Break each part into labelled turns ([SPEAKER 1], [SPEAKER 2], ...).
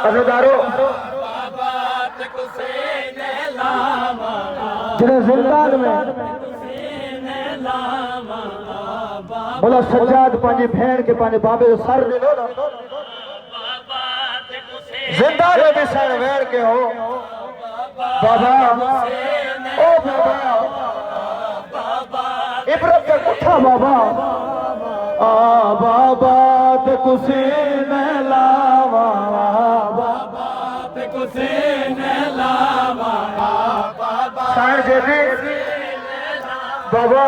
[SPEAKER 1] अज़दारो जिन्हें जिंदान में बोला सज्जाद पांजी भेड़ के पांजे बाबे जो सर दिलो ना जिंदान में भी सर वेड़ के हो बाबा ओ बाबा इब्रत का कुठा बाबा आ बाबा ते कुसी ने लावा बाबा ते कुसी ने लावा शायर जेदी बाबा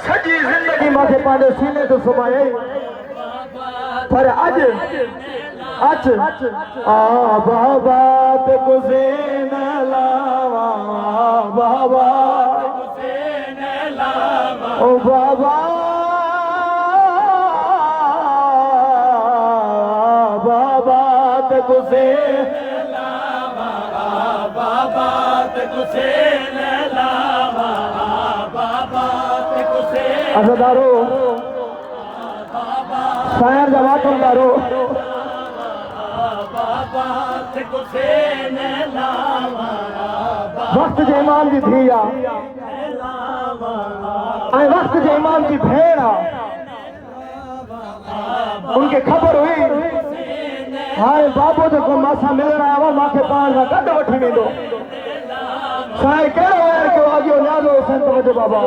[SPEAKER 1] सजी जिंदगी माथे पांडे सीने तो सुमाए पर आज आ बाबा ते कुसी ने लावा बाबा ओ बाबा बाबा ते कुसी बाबा ते कुसी ने लावा बाबा ते कुसी अज़दारो शायर जवातुल दारो बाबा ते कुसी ने लावा वक्त जे इमाम जी थिया आई वक्त जे इमाम जी भेड़ उनके खबर हुई हाय बाबू जो को मासा मिल रहा है मां के पान का गड वठी वेंदो शायर कहिड़ो यार के आगियो न्याज़ो संत वॾे बाबा